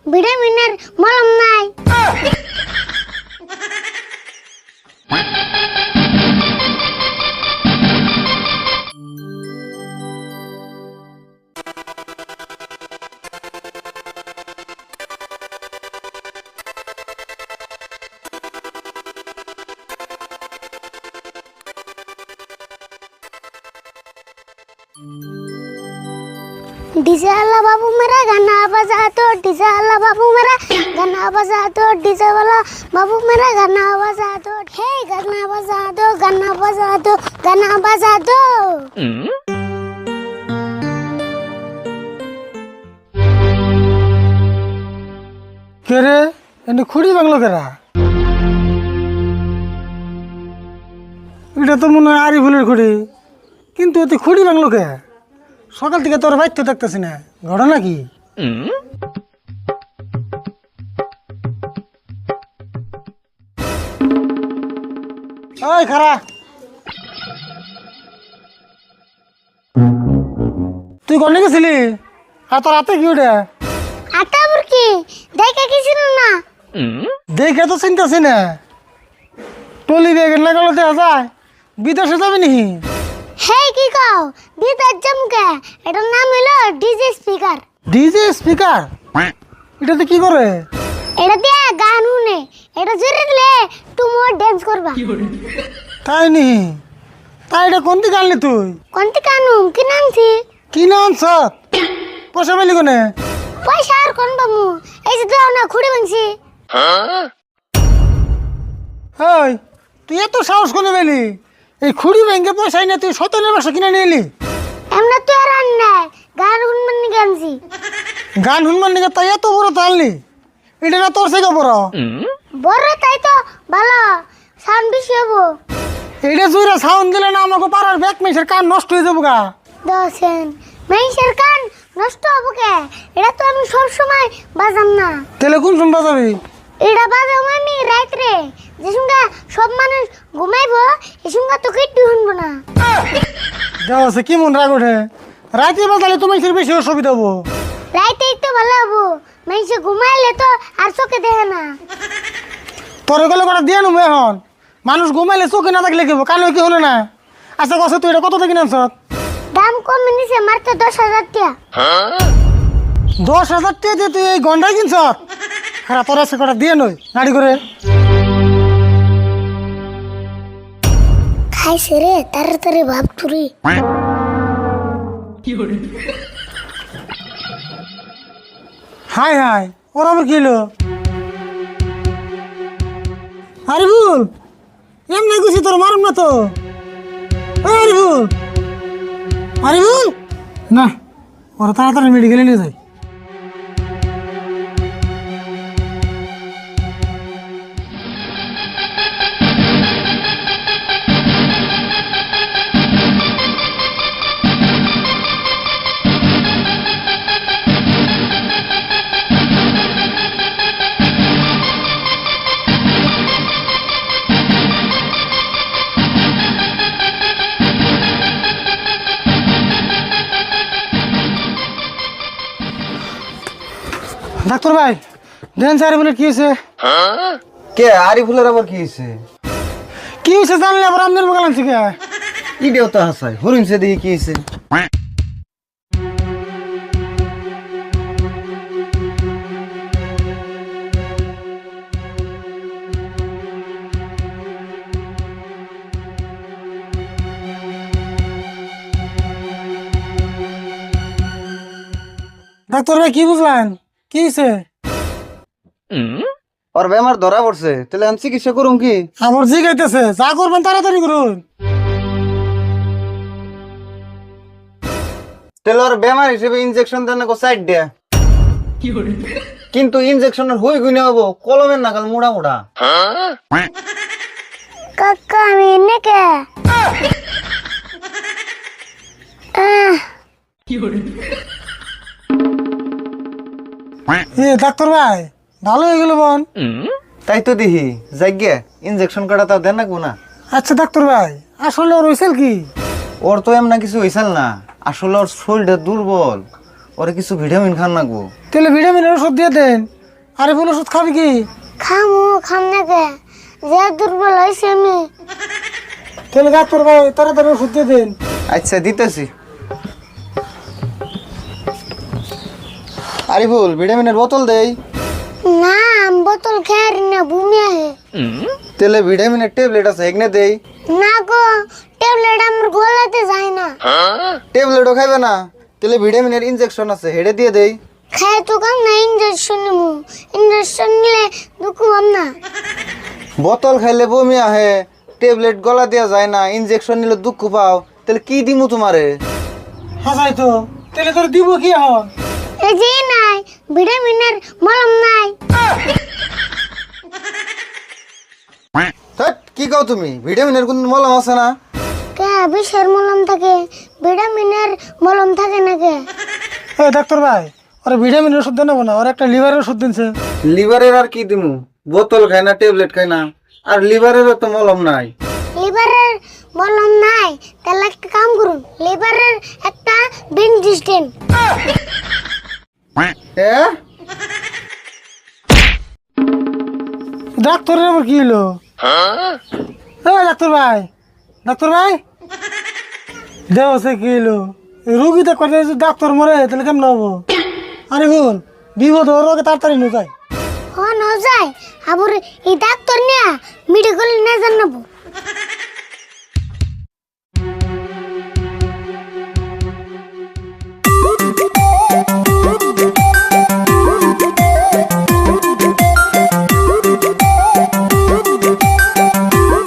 ভিটামিনের মলম নাই। डीजे वाला बाबू मेरा गाना बजा दो, डीजे वाला बाबू मेरा गाना बजा दो, डीजे वाला बाबू मेरा गाना बजा दो, हे गाना बजा दो, गाना बजा दो, गाना बजा दो। কে রে এনে খুঁড়ি বাংলো কেরা? এটা তো মনে হয় আরিফুলের খুঁড়ি, কিন্তু এতে খুঁড়ি বাংলো কে? সকাল থেকে তোর বাইতে দেখতেছি না, ঘটনা কি? ওই খারা, তুই কনে গেছিলি? আর তোর হাতে কি ওটা? আটা বুরকি দেখে কিছু না। দেখে তো চিন্তাছি না, টলি ব্যাগের লাগালো দেখা যায় বিদেশে যাবি নি? হে কি কও বিদার জমকে, এটার নাম হলো ডিজে স্পিকার। DJ speaker? এটাতে কি করে? এটা দিয়ে গান শুনে, এটা জোরে দিলে তুমি ডান্স করবা। তাই নি? তাই এটা কোন দিকে আনলি তুই? কোনটি কানু কি নামছি? কি নাম সত? পয়সা পেলি কোনে? পয়সা আর কোন বামু, এই যে দাও না খুঁড়ি ভাঙছি। ওই তুই এত সাহস কোনে পেলি? এই খুঁড়ি ব্যাংকে পয়সা না তুই সতনের বাসা কিনে নিয়ে এলি? এমন তো আর আন্না গান শুনবেন নি গানছি। গান শুনবার নিকে তাই এত বড় তো আনলি? এটা না তোর থেকে বড়? বড় তাই তো ভালো সাউন্ড বেশি হবো। এটা জুইরা সাউন্ড দিলে না আমাকে পাড়ার ব্যাক মেসের কান নষ্ট হয়ে যাবো গা। দশেন মেইসের কান নষ্ট হবো কে? এটা তো আমি সব সময় বাজাম না। তাহলে কোন শুন বাজাবি? এটা বাজাম আমি রাত্রে, যে সঙ্গে সব মানুষ ঘুমাইবো এই সঙ্গে তো কিট্টু শুনবো না। দেওয়া আছে কি মন রাগ ওঠে? রাতে বাজালে তো মানুষের বেশি অসুবিধা হবো। রাইতেই তো ভালো হবো, মানুষে ঘুমাইলে তো আর চোখে দেখে না। তোর গেলে কটা দিয়ে নেবো এখন? মানুষ ঘুমাইলে চোখে না থাকলে কেবো, কানে কি হলো না? আচ্ছা কষ্ট তুই এটা কত থেকে নামছ? দাম কমে নিছে মাত্র 10,000 টাকা। 10,000 টাকা দিয়ে তুই এই গন্ডাই কিনছ? খারাপ তোর আছে কটা দিয়ে নই গাড়ি করে। খাইছে রে তাড়াতাড়ি ভাব তুরি। হাই হাই ওরা আবার কি হলো? আরিফুল এমনি গুছি তোর মারুম না তো? আরিফুল আরিফুল না, ওরা তাড়াতাড়ি মেডিকেলে নিয়ে যায়। ডাক্তার ভাই দেন স্যার বলে কি হয়েছে? কে আরিফুলের আবার কি হয়েছে? কি হয়েছে জানলে আবার আমাদের বগাল আনছি কে? ইডিও তো হাসাই হরিণছে দেখি কি হয়েছে। ডাক্তার ভাই কি বুঝলেন? কি হয়েছে? ওর বেমার ধরা পড়ছে, তাহলে আমি চিকিৎসা করুম কি? আমার জিগাইতেছে, যা করবেন তাড়াতাড়ি করুন। তাহলে ওর বেমার হিসেবে ইনজেকশন দেন না সাইড দেয়া, কিন্তু ইনজেকশনের হই গুনে হবো কলমের নাগাল মোড়া মোড়া। কাকা আমি এনে কে? এ ডাক্তার ভাই ভালো হয়ে গেল বোন। তাই তো দেখি যাইগে ইনজেকশন কাটা তাও দেন না কোনা। আচ্ছা ডাক্তার ভাই আসলে ওর হয়েছিল কি? ওর তো এমন কিছু হয়েছিল না, আসলে ওর শরীরটা দুর্বল, ওরে কিছু ভিটামিন খান লাগবো। তাহলে ভিটামিনের ওষুধ দিয়ে দেন। আরে বল ওষুধ খাবি কি? খাম না কে, যে দুর্বল হয়েছে আমি। তাহলে ডাক্তার ভাই তাড়াতাড়ি ওষুধ দিয়ে দেন। আচ্ছা দিতেছি। আরিফুল ভিটামিনের বোতল দেই। না বোতল খেয়ে না, বমি আহে। তাহলে ভিটামিনের ট্যাবলেট আছে এগনে দেই। না গো, ট্যাবলেট আমার গলাতে যায় না। ট্যাবলেটও খাইবে না? তাহলে ভিটামিনের ইনজেকশন আছে হেডে দিয়ে দেই। খায় তো কাম না, ইঞ্জেকশন নিমু। ইঞ্জেকশন নিলে দুঃখ পাম না। বোতল খাইলে বমি আহে, ট্যাবলেট গলা দেওয়া যায় না, ইনজেকশন নিলে দুঃখ পাও, তাহলে কি দিমু তোমারে? হাসাই তো, তাহলে তোর দিব কি এখন? এই যে নাই, ভিটামিনের মলম নাই। ধ্যাৎ, কি কও তুমি? ভিটামিনের কোন মলম আছে না? কে বিষের মলম থাকে, ভিটামিনের মলম থাকে না কে? এই ডাক্তার ভাই, ওরা ভিটামিনের ওষুধ দেন না, ওর একটা লিভারের ওষুধ দিনছে। লিভারের আর কি দিমু? বোতল খায় না, ট্যাবলেট খায় না, আর লিভারেরও তো মলম নাই। লিভারের মলম নাই, তাহলে একটা কাম করুন, লিভারের একটা বেঞ্জিস দেন। ডাক্তারের আবার কি হলো? ডাক্তার ভাই, ডাক্তার ভাই দেও সে কি হলো? রুগী তো করে ডাক্তার মরে তাহলে কেমন হবো? আরে বল বিপদ ওর আগে তাড়াতাড়ি নিয়ে যায়। হন যায় আবার এই ডাক্তার নিয়ে মেডিকেল না জানাবো।